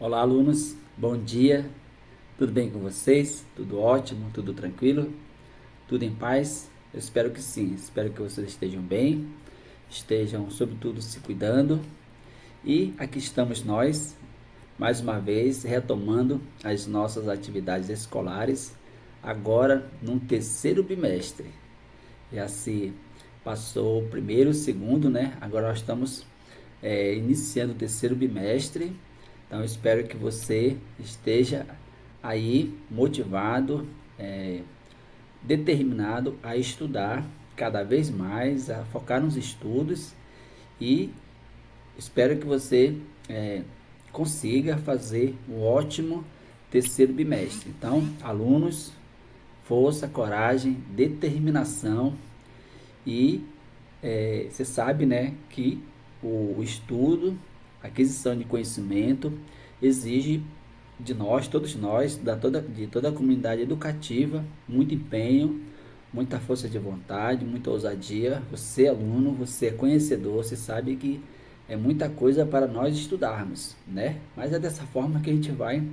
Olá, alunos, bom dia, tudo bem com vocês? Tudo ótimo, tudo tranquilo? Tudo em paz? Eu espero que sim, espero que vocês estejam bem, estejam, sobretudo, se cuidando. E aqui estamos nós, mais uma vez, retomando as nossas atividades escolares, agora num terceiro bimestre. Já se passou o primeiro, o segundo, né? Agora nós estamos iniciando o terceiro bimestre. Então eu espero que você esteja aí motivado, é, determinado a estudar cada vez mais, a focar nos estudos e espero que você consiga fazer um ótimo terceiro bimestre. Então, alunos, força, coragem, determinação e você sabe, né, que o estudo, a aquisição de conhecimento exige de nós, todos nós, de toda a comunidade educativa, muito empenho, muita força de vontade, muita ousadia. Você, aluno, você é conhecedor, você sabe que é muita coisa para nós estudarmos, né? Mas é dessa forma que a gente vai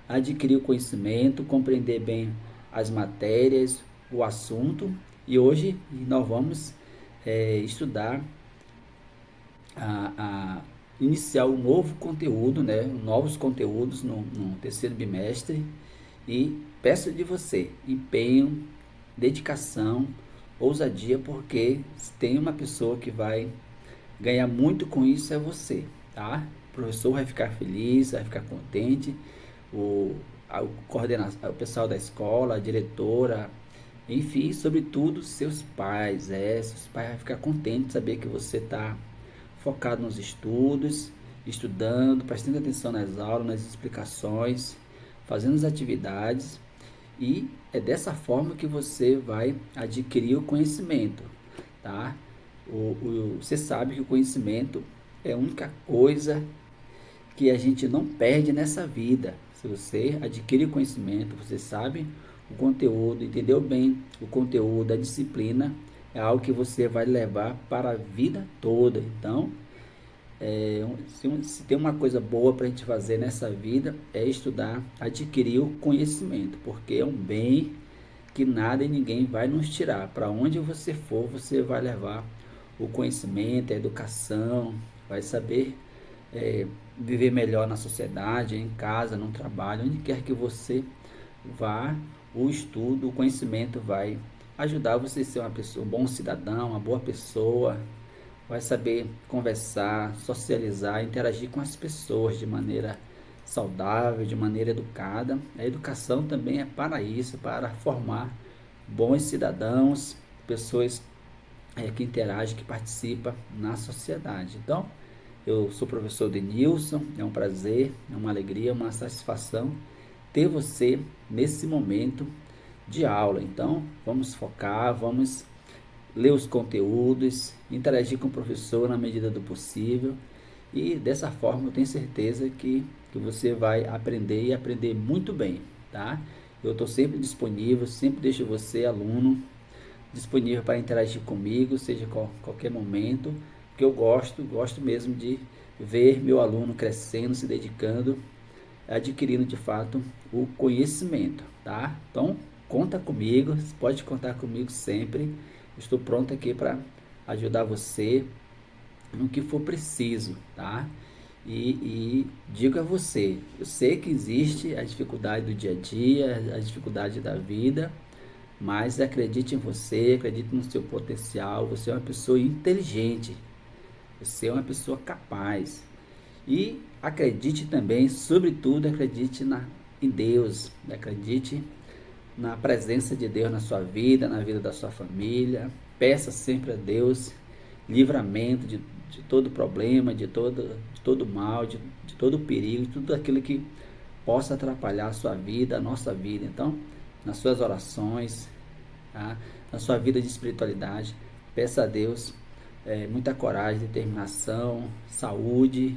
adquirir o conhecimento, compreender bem as matérias, o assunto. E hoje nós vamos estudar a iniciar um novo conteúdo, né? Novos conteúdos no terceiro bimestre. E peço de você empenho, dedicação, ousadia, porque se tem uma pessoa que vai ganhar muito com isso é você, tá? O professor vai ficar feliz, vai ficar contente, o coordenação, o pessoal da escola, a diretora, enfim, sobretudo seus pais, seus pais vão ficar contentes de saber que você está focado nos estudos, estudando, prestando atenção nas aulas, nas explicações, fazendo as atividades e é dessa forma que você vai adquirir o conhecimento, tá? Você sabe que o conhecimento é a única coisa que a gente não perde nessa vida. Se você adquire conhecimento, você sabe o conteúdo, entendeu bem o conteúdo, a disciplina, é algo que você vai levar para a vida toda. Então, se tem uma coisa boa para a gente fazer nessa vida é estudar, adquirir o conhecimento, porque é um bem que nada e ninguém vai nos tirar. Para onde você for, você vai levar o conhecimento, a educação, vai saber viver melhor na sociedade, em casa, no trabalho, onde quer que você vá, o estudo, o conhecimento vai ajudar você a ser uma pessoa, um bom cidadão, uma boa pessoa, vai saber conversar, socializar, interagir com as pessoas de maneira saudável, de maneira educada. A educação também é para isso, para formar bons cidadãos, pessoas que interagem, que participam na sociedade. Então, eu sou o professor Denilson, é um prazer, é uma alegria, uma satisfação ter você nesse momento de aula. Então, vamos focar, vamos ler os conteúdos, interagir com o professor na medida do possível e dessa forma eu tenho certeza que você vai aprender e aprender muito bem, tá? Eu estou sempre disponível, sempre deixo você, aluno, disponível para interagir comigo, seja qualquer momento, que eu gosto mesmo de ver meu aluno crescendo, se dedicando, adquirindo de fato o conhecimento, tá? Então, conta comigo, pode contar comigo sempre. Estou pronto aqui para ajudar você no que for preciso, tá? E digo a você, eu sei que existe a dificuldade do dia a dia, a dificuldade da vida, mas acredite em você, acredite no seu potencial. Você é uma pessoa inteligente, você é uma pessoa capaz. E acredite também, sobretudo, acredite em Deus, acredite na presença de Deus na sua vida, na vida da sua família. Peça sempre a Deus livramento de todo problema, de todo mal, de todo perigo, de tudo aquilo que possa atrapalhar a sua vida, a nossa vida. Então, nas suas orações, tá? Na sua vida de espiritualidade, peça a Deus muita coragem, determinação, saúde,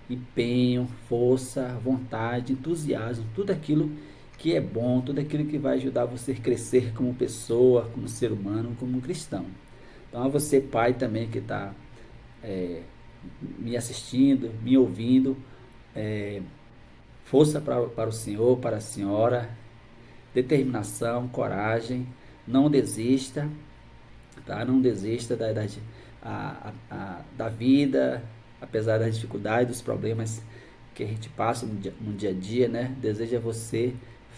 empenho, força, vontade, entusiasmo, tudo aquilo que é bom, tudo aquilo que vai ajudar você a crescer como pessoa, como ser humano, como cristão. Então, a você, pai, também que está me assistindo, me ouvindo, Força para o senhor, para a senhora, determinação, coragem, não desista, tá? Não desista da vida, apesar das dificuldades, dos problemas que a gente passa no dia a dia, né? Deseja você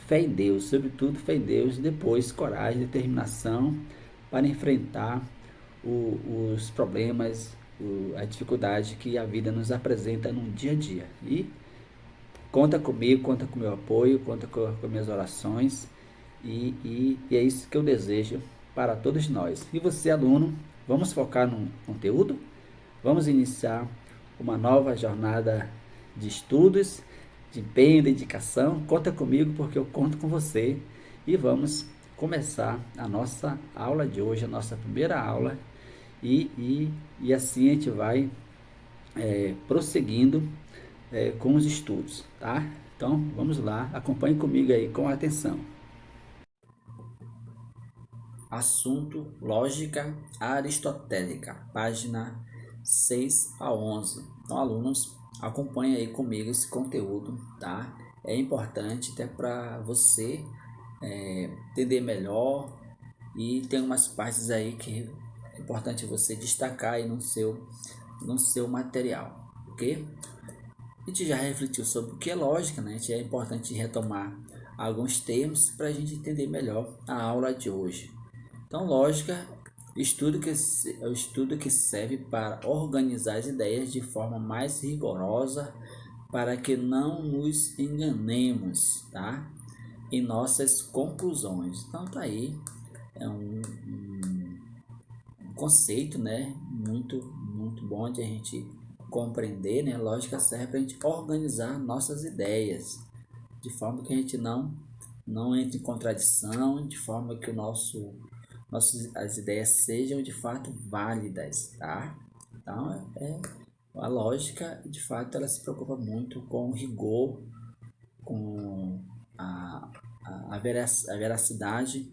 fé em Deus, sobretudo fé em Deus, depois coragem, determinação para enfrentar os problemas, a dificuldade que a vida nos apresenta no dia a dia. E conta comigo, conta com o meu apoio, conta com minhas orações e é isso que eu desejo para todos nós. E você, aluno, vamos focar no conteúdo? Vamos iniciar uma nova jornada de estudos, de empenho, dedicação. Conta comigo porque eu conto com você e vamos começar a nossa aula de hoje, a nossa primeira aula e assim a gente vai prosseguindo com os estudos, tá? Então vamos lá, acompanhe comigo aí com atenção. Assunto Lógica Aristotélica, página 6 a 11. Então, alunos, acompanhe aí comigo esse conteúdo, tá? É importante até para você entender melhor e tem umas partes aí que é importante você destacar aí no seu material, ok? A gente já refletiu sobre o que é lógica, né? É importante retomar alguns termos para a gente entender melhor a aula de hoje. Então, lógica é o estudo que serve para organizar as ideias de forma mais rigorosa para que não nos enganemos, tá? Em nossas conclusões. Então, tá aí, é um conceito, né? Muito bom de a gente compreender, né? Lógica serve para a gente organizar nossas ideias de forma que a gente não entre em contradição, de forma que as ideias sejam de fato válidas, tá? Então, a lógica, de fato, ela se preocupa muito com o rigor, com a veracidade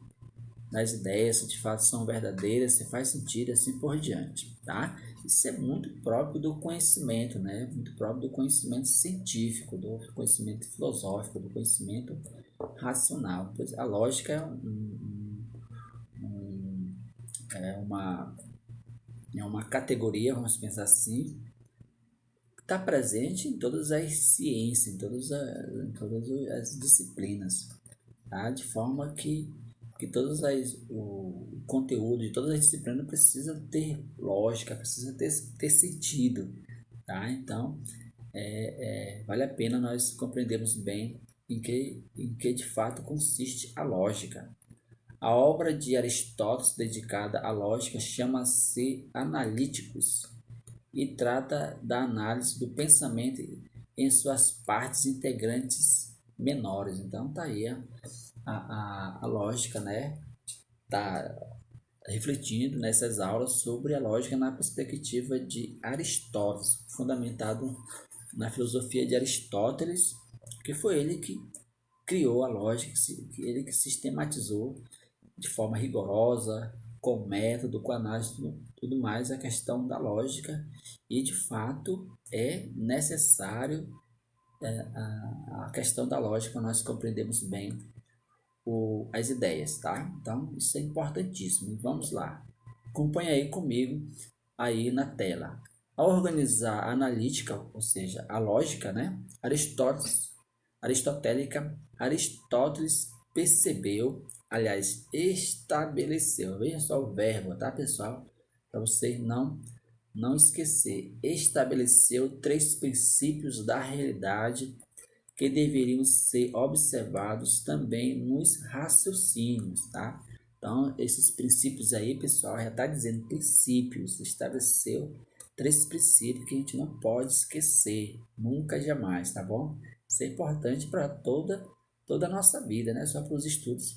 das ideias, se de fato são verdadeiras, se faz sentido, assim por diante, tá? Isso é muito próprio do conhecimento, né? Muito próprio do conhecimento científico, do conhecimento filosófico, do conhecimento racional. Pois a lógica é uma, é uma categoria, vamos pensar assim, que está presente em todas as ciências, em todas as disciplinas, tá? De forma que o conteúdo de todas as disciplinas precisa ter lógica, precisa ter sentido, tá? Então, vale a pena nós compreendermos bem em que de fato consiste a lógica. A obra de Aristóteles dedicada à lógica chama-se Analíticos e trata da análise do pensamento em suas partes integrantes menores. Então, tá aí a lógica, né? Tá refletindo nessas aulas sobre a lógica na perspectiva de Aristóteles, fundamentado na filosofia de Aristóteles, que foi ele que criou a lógica, ele que sistematizou de forma rigorosa, com método, com análise, tudo mais, a questão da lógica, e de fato é necessário a questão da lógica, nós compreendemos bem as ideias, tá? Então, isso é importantíssimo. Vamos lá. Acompanhe aí comigo aí na tela. Ao organizar a analítica, ou seja, a lógica, né? Aristóteles percebeu, aliás, estabeleceu. Veja só o verbo, tá, pessoal? Para você não esquecer. Estabeleceu três princípios da realidade que deveriam ser observados também nos raciocínios, tá? Então, esses princípios aí, pessoal, já está dizendo princípios, estabeleceu três princípios que a gente não pode esquecer, nunca, jamais, tá bom? Isso é importante para toda a nossa vida, né? Só para os estudos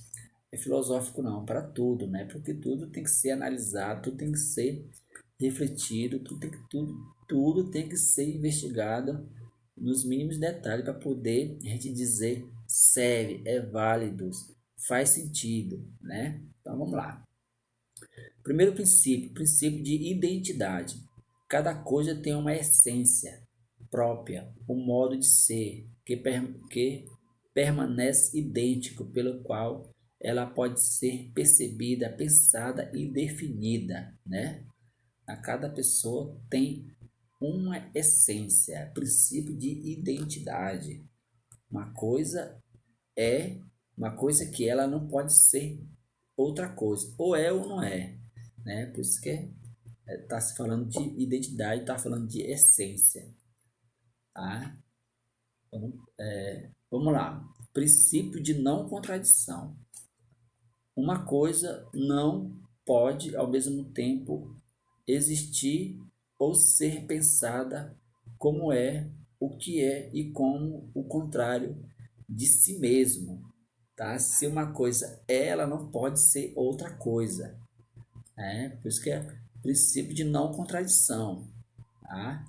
filosóficos não, para tudo, né? Porque tudo tem que ser analisado, tudo tem que ser refletido, tudo tem que ser investigado nos mínimos detalhes para poder a gente dizer serve, é válido, faz sentido, né? Então vamos lá. Primeiro princípio de identidade. Cada coisa tem uma essência, própria, o modo de ser, que permanece idêntico, pelo qual ela pode ser percebida, pensada e definida, né? A cada pessoa tem uma essência, princípio de identidade. Uma coisa é uma coisa que ela não pode ser outra coisa, ou é ou não é, né? Por isso que está se falando de identidade, está falando de essência, tá? Vamos lá. Princípio de não contradição. Uma coisa não pode ao mesmo tempo existir ou ser pensada como é, o que é e como o contrário de si mesmo, tá? Se uma coisa é, ela não pode ser outra coisa, né? Por isso que é princípio de não contradição, tá?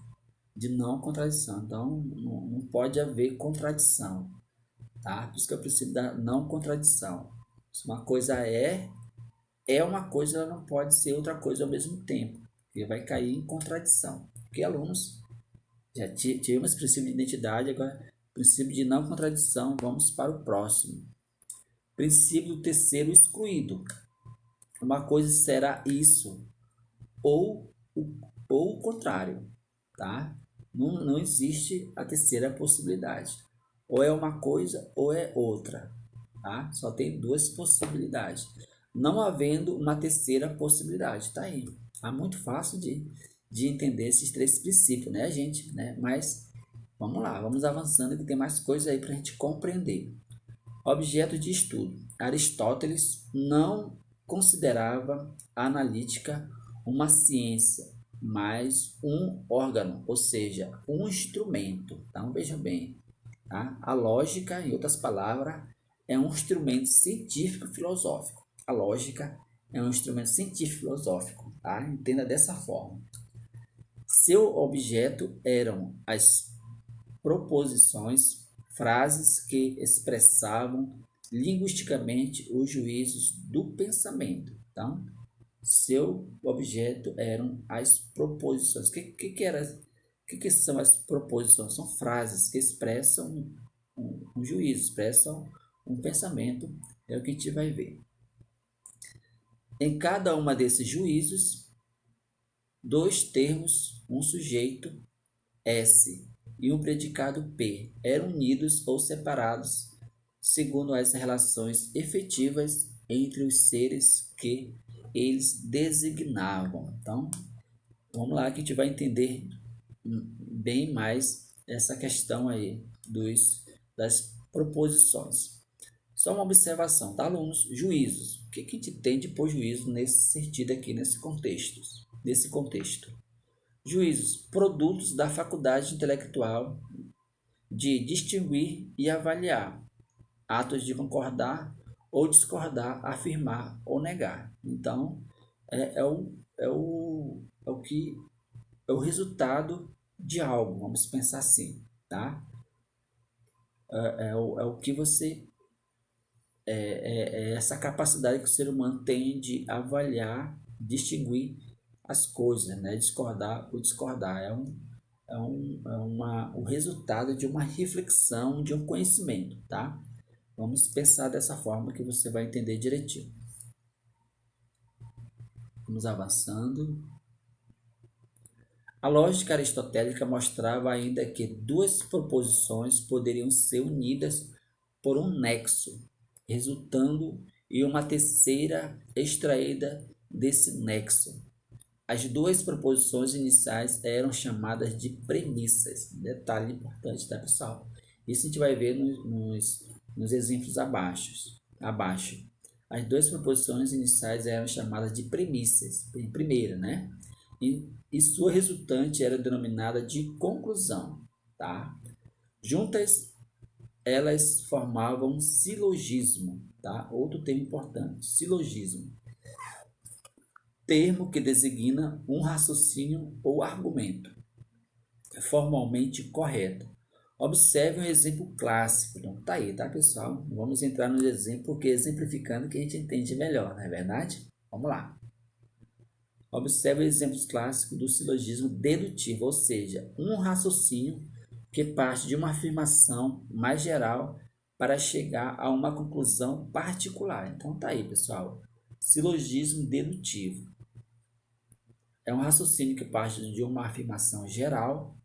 De não contradição. Então, não pode haver contradição, tá? Por isso que é o princípio da não contradição. Se uma coisa é uma coisa, ela não pode ser outra coisa ao mesmo tempo, porque vai cair em contradição. Porque alunos já tivemos princípio de identidade, agora princípio de não contradição, vamos para o próximo. Princípio do terceiro excluído. Uma coisa será isso, ou o contrário, tá? Não existe a terceira possibilidade. Ou é uma coisa ou é outra, tá? Só tem duas possibilidades. Não havendo uma terceira possibilidade, tá aí. É muito fácil de entender esses três princípios, né, gente? Né? Mas vamos lá, vamos avançando que tem mais coisa aí para a gente compreender. Objeto de estudo. Aristóteles não considerava a analítica uma ciência, mas um órgão, ou seja, um instrumento. Então, veja bem, tá? A lógica, em outras palavras, é um instrumento científico-filosófico. A lógica é um instrumento científico-filosófico, tá? Entenda dessa forma. Seu objeto eram as proposições, frases que expressavam linguisticamente os juízos do pensamento. Então, seu objeto eram as proposições. Que são as proposições? São frases que expressam um juízo, expressam um pensamento. É o que a gente vai ver. Em cada uma desses juízos, dois termos, um sujeito S e um predicado P eram unidos ou separados segundo as relações efetivas entre os seres que eles designavam. Então, vamos lá que a gente vai entender bem mais essa questão aí das proposições. Só uma observação, tá, alunos? Juízos. O que a gente entende por juízo nesse sentido aqui, nesse contexto? Juízos, produtos da faculdade intelectual de distinguir e avaliar, atos de concordar ou discordar, afirmar ou negar. Então, é o resultado de algo, vamos pensar assim, tá? É o que você é essa capacidade que o ser humano tem de avaliar, distinguir as coisas, né? Discordar ou discordar. O resultado de uma reflexão, de um conhecimento, tá? Vamos pensar dessa forma que você vai entender direitinho. Vamos avançando. A lógica aristotélica mostrava ainda que duas proposições poderiam ser unidas por um nexo, resultando em uma terceira extraída desse nexo. As duas proposições iniciais eram chamadas de premissas. Detalhe importante, tá, pessoal? Isso a gente vai ver nos exemplos abaixo. As duas proposições iniciais eram chamadas de premissas, primeira, né? E sua resultante era denominada de conclusão, tá? Juntas, elas formavam um silogismo, tá? Outro termo importante, silogismo. Termo que designa um raciocínio ou argumento formalmente correto. Observe um exemplo clássico. Então, tá aí, tá, pessoal? Vamos entrar no exemplo, porque exemplificando que a gente entende melhor, não é verdade? Vamos lá. Observe exemplos clássicos do silogismo dedutivo, ou seja, um raciocínio que parte de uma afirmação mais geral para chegar a uma conclusão particular. Então tá aí, pessoal. Silogismo dedutivo é um raciocínio que parte de uma afirmação geral,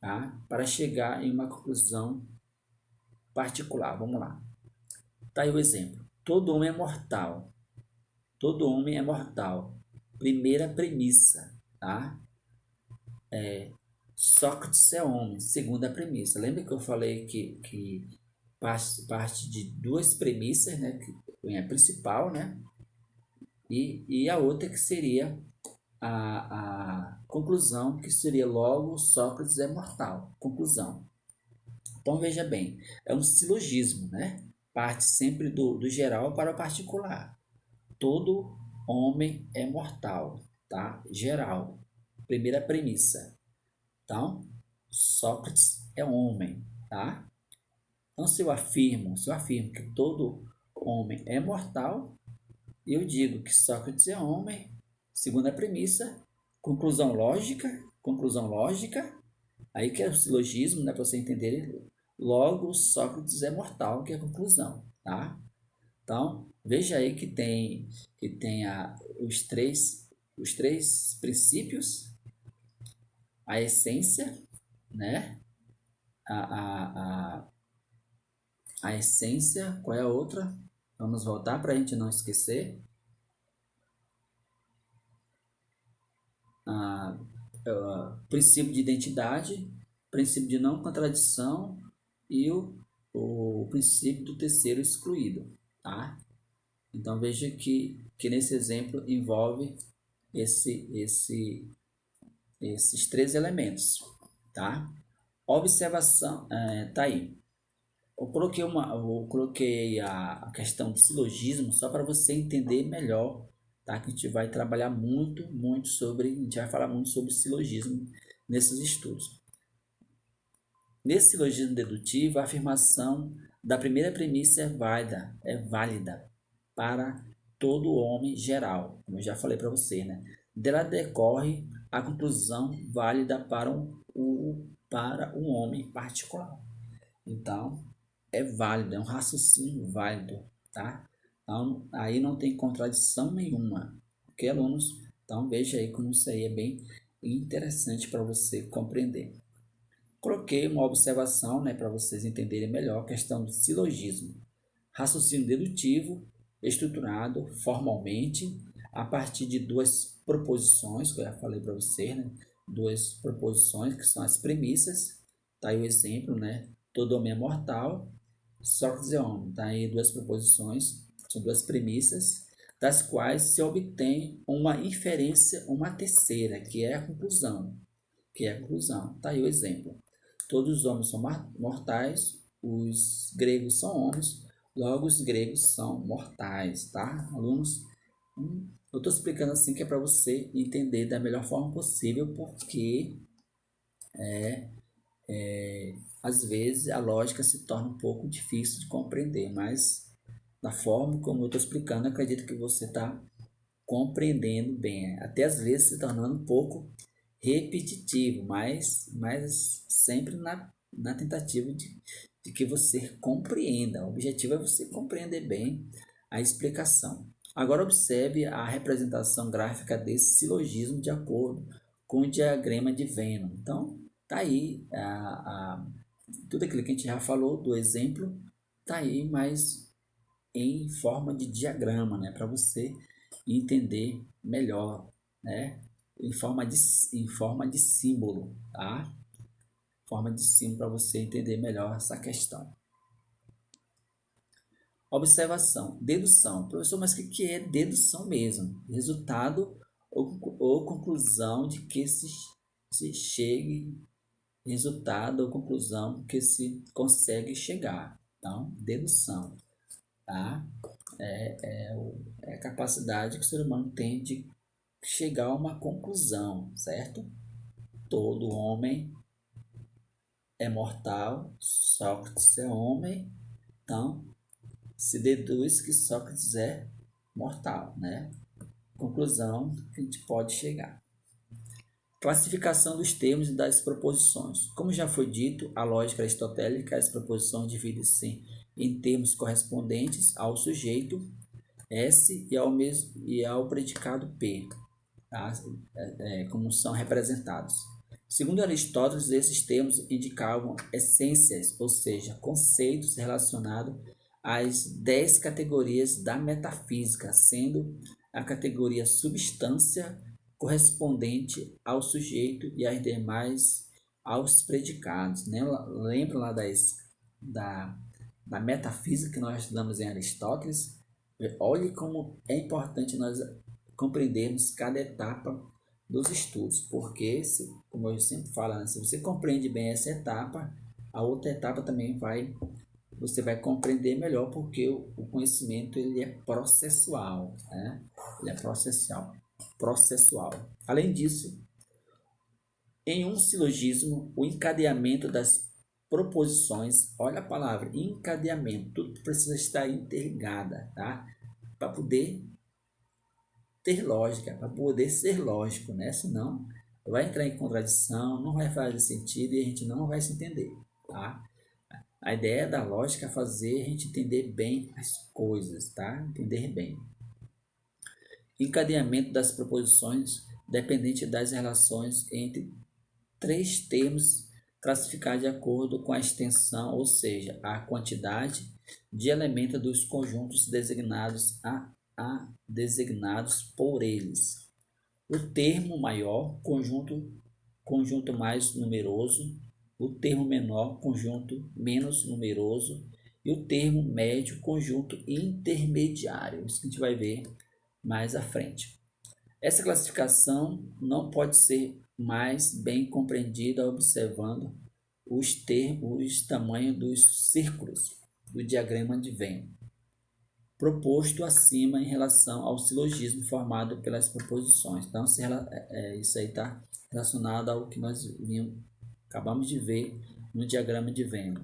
tá? Para chegar em uma conclusão particular. Vamos lá. Tá aí o exemplo. Todo homem é mortal. Todo homem é mortal. Primeira premissa, tá? Sócrates é homem. Segunda premissa. Lembra que eu falei que parte de duas premissas, né? Que é a principal, né? E a outra que seria a conclusão, que seria logo Sócrates é mortal. Conclusão. Então veja bem, é um silogismo, né? Parte sempre do geral para o particular. Todo homem é mortal, tá? Geral. Primeira premissa. Então, Sócrates é homem, tá? Então, se eu afirmo que todo homem é mortal, eu digo que Sócrates é homem. Segunda premissa, conclusão lógica, aí que é o silogismo, né, para você entender. Logo, Sócrates é mortal, que é a conclusão, tá? Então, veja aí que tem os três princípios, a essência, né? A, a, a, a essência, qual é a outra? Vamos voltar para a gente não esquecer. A, princípio de identidade, princípio de não contradição e o princípio do terceiro excluído, tá? Então veja que nesse exemplo envolve esses três elementos, tá? Observação, tá aí. Eu coloquei a questão do silogismo só para você entender melhor, tá? Que a gente vai trabalhar muito sobre, a gente vai falar muito sobre silogismo nesses estudos. Nesse silogismo dedutivo, a afirmação da primeira premissa é válida para todo homem geral, como eu já falei para você, né? Dela decorre a conclusão válida para um homem particular. Então, é válido, é um raciocínio válido, tá? Então, aí não tem contradição nenhuma. Ok, alunos? Então, veja aí como isso aí é bem interessante para você compreender. Coloquei uma observação, né, para vocês entenderem melhor a questão do silogismo. Raciocínio dedutivo, estruturado formalmente, a partir de duas proposições, que eu já falei para vocês, né? Duas proposições, que são as premissas. Tá aí o exemplo, né? Todo homem é mortal, Sócrates é homem. Tá aí duas proposições, são duas premissas, das quais se obtém uma inferência, uma terceira, que é a conclusão. Tá aí o exemplo. Todos os homens são mortais, os gregos são homens, logo os gregos são mortais, tá, alunos? Eu estou explicando assim que é para você entender da melhor forma possível, porque às vezes a lógica se torna um pouco difícil de compreender, mas da forma como eu estou explicando, acredito que você está compreendendo bem, até às vezes se tornando um pouco repetitivo, mas sempre na tentativa de que você compreenda. O objetivo é você compreender bem a explicação. Agora observe a representação gráfica desse silogismo de acordo com o diagrama de Venn. Então, tá aí tudo aquilo que a gente já falou do exemplo, tá aí, mas em forma de diagrama, né, para você entender melhor, né, em forma de símbolo, tá? Forma de símbolo para você entender melhor essa questão. Observação, dedução. Professor, mas o que é dedução mesmo? Resultado ou conclusão de que se chegue, resultado ou conclusão que se consegue chegar. Então, dedução, tá? É a capacidade que o ser humano tem de chegar a uma conclusão, certo? Todo homem é mortal, Sócrates é homem, então se deduz que Sócrates é mortal, né? conclusão que a gente pode chegar. Classificação dos termos e das proposições. Como já foi dito, a lógica aristotélica, as proposições dividem-se em termos correspondentes ao sujeito S e ao predicado P, tá? Como são representados. Segundo Aristóteles, esses termos indicavam essências, ou seja, conceitos relacionados às 10 categorias da metafísica, sendo a categoria substância correspondente ao sujeito e as demais aos predicados, né? Lembra lá da metafísica que nós estudamos em Aristóteles? Olhe como é importante nós compreendermos cada etapa dos estudos, porque, como eu sempre falo, né, se você compreende bem essa etapa, a outra etapa também você vai compreender melhor, porque o conhecimento ele é processual, né? Ele é processual. Além disso, em um silogismo, o encadeamento das proposições, olha a palavra, encadeamento, tudo precisa estar interligada, tá? Para poder ter lógica, para poder ser lógico, né? Senão vai entrar em contradição, não vai fazer sentido e a gente não vai se entender, tá? A ideia da lógica é fazer a gente entender bem as coisas, tá? Entender bem. Encadeamento das proposições dependente das relações entre três termos classificados de acordo com a extensão, ou seja, a quantidade de elementos dos conjuntos designados designados por eles. O termo maior, conjunto mais numeroso, o termo menor, conjunto menos numeroso, e o termo médio, conjunto intermediário. Isso que a gente vai ver mais à frente. Essa classificação não pode ser mais bem compreendida observando os tamanhos dos círculos do diagrama de Venn, proposto acima em relação ao silogismo formado pelas proposições. Então, isso aí está relacionado ao que nós acabamos de ver no diagrama de Venn.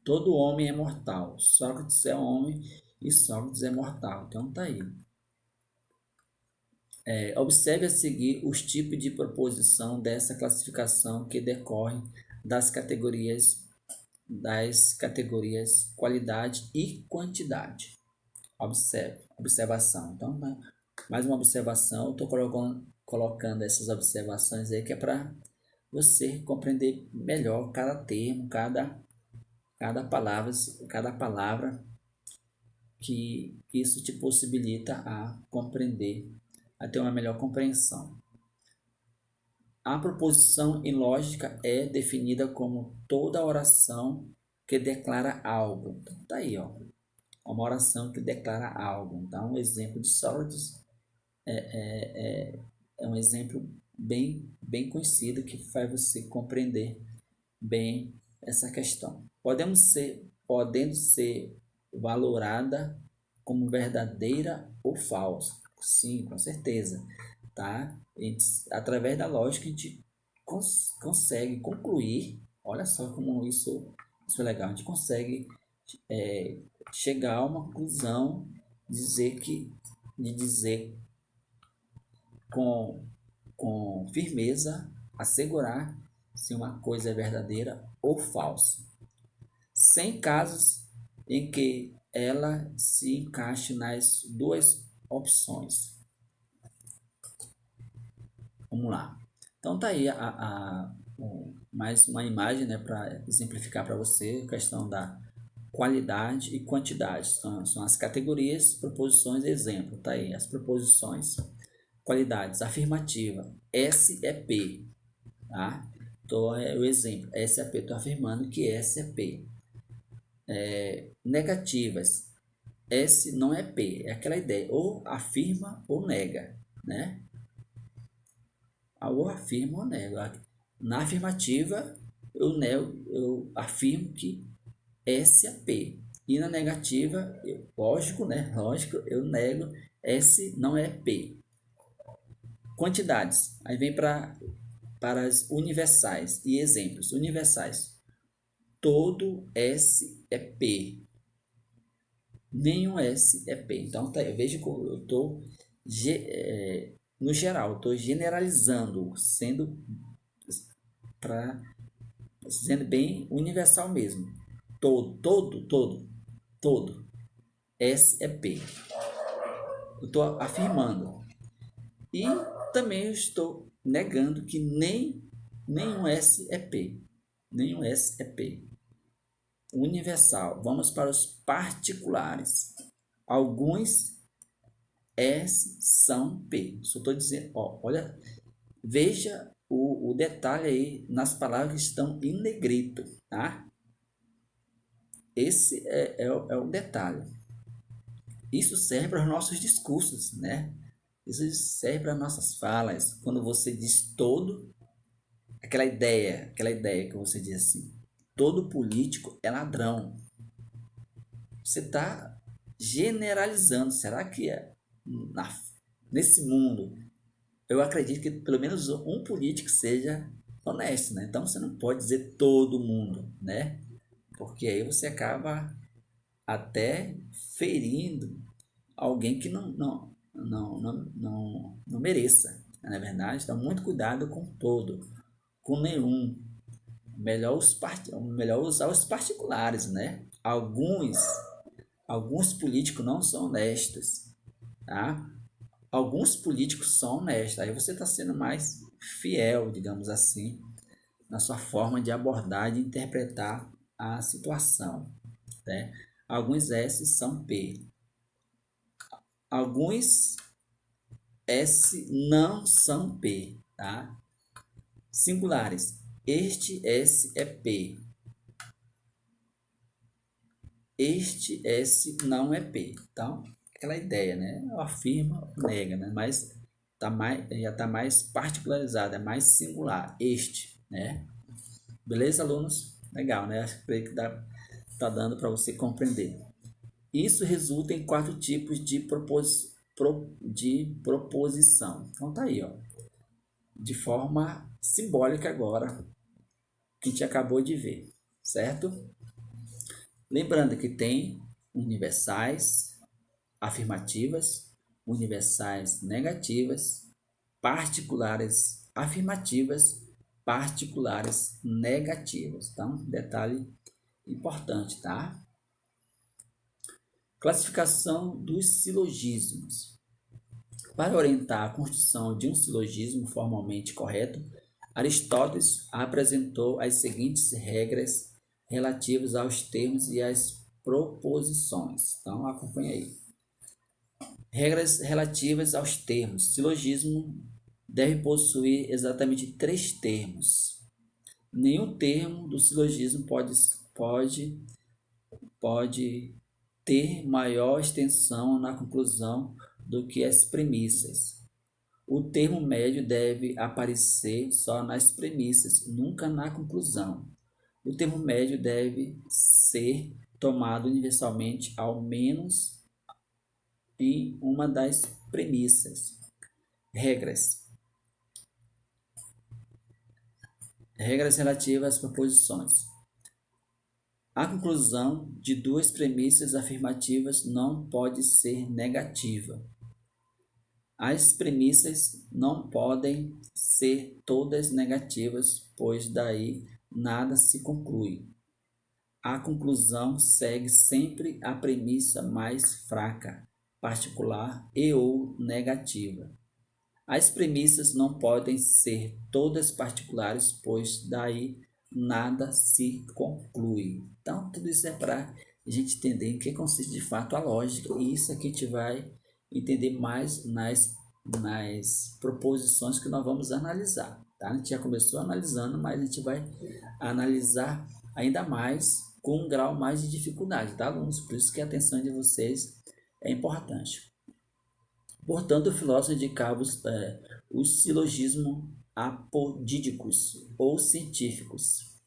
Todo homem é mortal. Sócrates é homem e Sócrates é mortal. Então, está aí. Observe a seguir os tipos de proposição dessa classificação que decorrem das categorias qualidade e quantidade. Observação. Então, mais uma observação, estou colocando essas observações aí que é para você compreender melhor cada termo, cada palavra que isso te possibilita a compreender, a ter uma melhor compreensão. A proposição em lógica é definida como toda oração que declara algo. Então, tá aí, ó. Uma oração que declara algo. Então, um exemplo de Sócrates é um exemplo bem conhecido que faz você compreender bem essa questão. Podendo ser valorada como verdadeira ou falsa. Sim, com certeza. Tá? Através da lógica a gente consegue concluir. Olha só como isso é legal. A gente consegue chegar a uma conclusão, de dizer com firmeza, assegurar se uma coisa é verdadeira ou falsa, sem casos em que ela se encaixe nas duas opções. Vamos lá. Então tá aí mais uma imagem, né, para exemplificar para você a questão da qualidade e quantidade. São as categorias, proposições e exemplo. Tá aí as proposições. Qualidades. Afirmativa. S é P. Tá? Então é o exemplo. S é P. Estou afirmando que S é P. Negativas. S não é P. É aquela ideia. Ou afirma ou nega, né? Ou afirmo ou nego. Na afirmativa, eu afirmo que S é P. E na negativa, lógico, né? Lógico, eu nego S não é P. Quantidades. Aí vem para as universais e exemplos. Universais. Todo S é P. Nenhum S é P. Então, veja que eu estou no geral, estou generalizando, sendo bem universal mesmo. Todo. S é P. Eu estou afirmando. E também eu estou negando que nenhum S é P. Nenhum S é P. Universal. Vamos para os particulares. Alguns S são P. Só estou dizendo, olha, veja o detalhe aí nas palavras que estão em negrito, tá? Esse é o detalhe. Isso serve para os nossos discursos, né? Isso serve para nossas falas. Quando você diz todo, aquela ideia que você diz assim, todo político é ladrão. Você está generalizando. Será que nesse mundo, eu acredito que pelo menos um político seja honesto, né? Então você não pode dizer todo mundo, né? Porque aí você acaba até ferindo alguém que não mereça, na verdade. Então, muito cuidado com todo, com nenhum. Melhor usar os particulares, né? Alguns políticos não são honestos, tá? Alguns políticos são honestos. Aí você está sendo mais fiel, digamos assim, na sua forma de abordar, de interpretar a situação, né? Alguns S são P. Alguns S não são P, tá? Singulares. Este S é P. Este S não é P. Então, aquela ideia, né? Afirma, nega, né? Mas já está mais particularizado, é mais singular. Este, né? Beleza, alunos? Legal, né? Acho que tá dando para você compreender. Isso resulta em 4 tipos de proposição. Então tá aí, ó. De forma simbólica agora, que a gente acabou de ver, certo? Lembrando que tem universais afirmativas, universais negativas, particulares afirmativas, particulares negativas. Então, detalhe importante, tá? Classificação dos silogismos. Para orientar a construção de um silogismo formalmente correto, Aristóteles apresentou as seguintes regras relativas aos termos e às proposições. Então, acompanha aí. Regras relativas aos termos. Silogismo deve possuir exatamente 3 termos. Nenhum termo do silogismo pode ter maior extensão na conclusão do que as premissas. O termo médio deve aparecer só nas premissas, nunca na conclusão. O termo médio deve ser tomado universalmente, ao menos em uma das premissas. Regras. Regras relativas às proposições. A conclusão de 2 premissas afirmativas não pode ser negativa. As premissas não podem ser todas negativas, pois daí nada se conclui. A conclusão segue sempre a premissa mais fraca, particular e ou negativa. As premissas não podem ser todas particulares, pois daí nada se conclui. Então, tudo isso é para a gente entender em que consiste de fato a lógica, e isso aqui a gente vai entender mais nas proposições que nós vamos analisar. Tá? A gente já começou analisando, mas a gente vai analisar ainda mais com um grau mais de dificuldade, tá, alunos? Por isso que a atenção de vocês é importante. Portanto, o filósofo indicava os silogismos apodídicos ou científicos,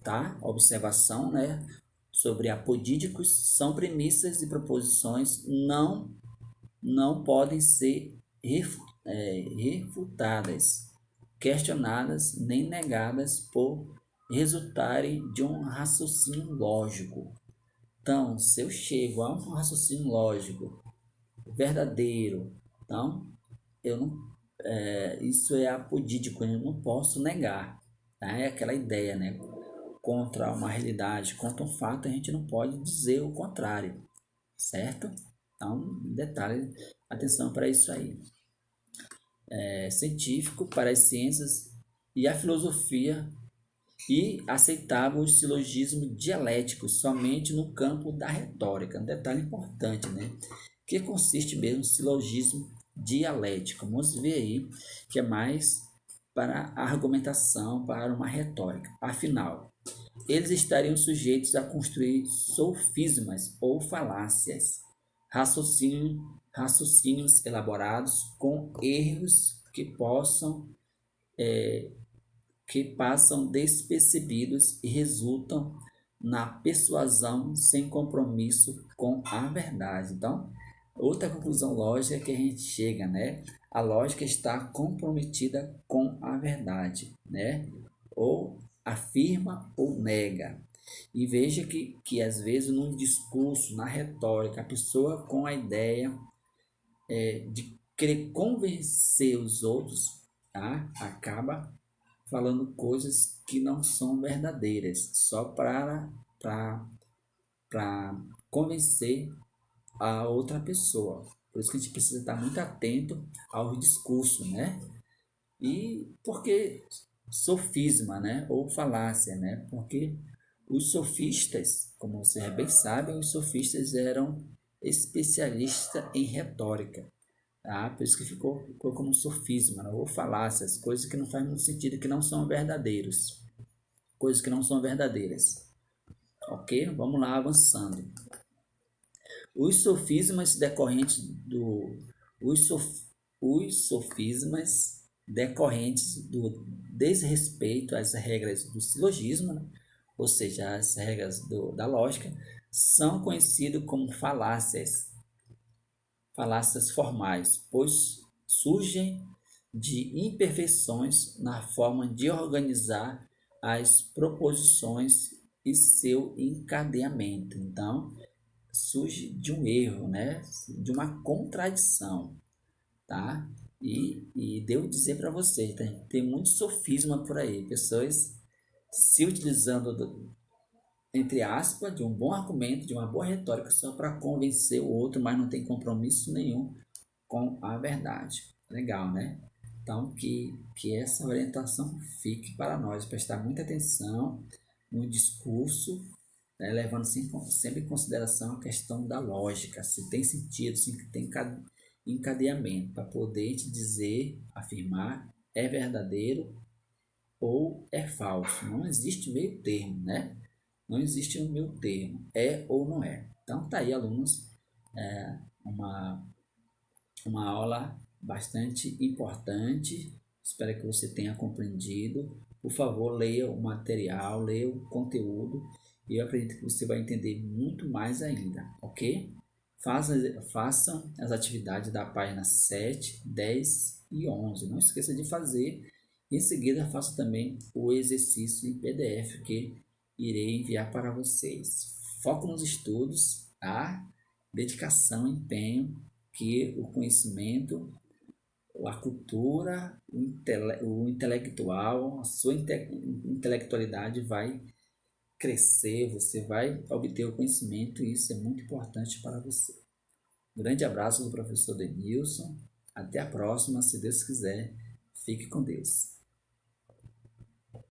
tá? Observação, né, sobre apodídicos são premissas e proposições não podem ser refutadas, questionadas nem negadas por resultarem de um raciocínio lógico. Então, se eu chego a um raciocínio lógico verdadeiro, Então, eu não, isso é apodídico, eu não posso negar, tá? É aquela ideia, né? Contra uma realidade, contra um fato, a gente não pode dizer o contrário, certo? Então, detalhe, atenção para isso aí. Científico para as ciências e a filosofia e aceitável o silogismo dialético somente no campo da retórica. Um detalhe importante, né? Que consiste mesmo o silogismo dialético. Vamos ver aí que é mais para a argumentação, para uma retórica. Afinal, eles estariam sujeitos a construir sofismas ou falácias, raciocínios elaborados com erros que passam despercebidos e resultam na persuasão sem compromisso com a verdade. Então, outra conclusão lógica que a gente chega, né? A lógica está comprometida com a verdade, né? Ou afirma ou nega. E veja que às vezes no discurso, na retórica, a pessoa com a ideia de querer convencer os outros, tá? Acaba falando coisas que não são verdadeiras, só para convencer a outra pessoa. Por isso que a gente precisa estar muito atento ao discurso, né? E porque sofisma, né? Ou falácia, né? Porque os sofistas, como você bem sabe, os sofistas eram especialistas em retórica. Tá? Por isso que ficou como sofisma, né? Ou falácias, coisas que não fazem muito sentido, que não são verdadeiros. Coisas que não são verdadeiras. Ok? Vamos lá, avançando. Os sofismas decorrentes do os, sof, os sofismas decorrentes do desrespeito às regras do silogismo, né? Ou seja, as regras da lógica, são conhecidos como falácias formais, pois surgem de imperfeições na forma de organizar as proposições e seu encadeamento. Então, surge de um erro, né? De uma contradição, tá? E devo dizer para vocês, tem muito sofisma por aí, pessoas se utilizando entre aspas, de um bom argumento, de uma boa retórica só para convencer o outro, mas não tem compromisso nenhum com a verdade. Legal, né? Então, que essa orientação fique para nós, prestar muita atenção no discurso, né, levando sempre em consideração a questão da lógica, se tem sentido, se tem encadeamento, para poder te dizer, afirmar, é verdadeiro ou é falso. Não existe meio termo, né? Não existe um meio termo, é ou não é. Então, tá aí, alunos, uma uma aula bastante importante. Espero que você tenha compreendido. Por favor, leia o material, leia o conteúdo e eu acredito que você vai entender muito mais ainda, ok? Façam as atividades da página 7, 10 e 11. Não esqueça de fazer. Em seguida, faça também o exercício em PDF que irei enviar para vocês. Foco nos estudos, tá? Dedicação, empenho, que o conhecimento, a cultura, o intelectual, a sua intelectualidade vai crescer, você vai obter o conhecimento e isso é muito importante para você. Grande abraço do professor Denilson. Até a próxima, se Deus quiser. Fique com Deus.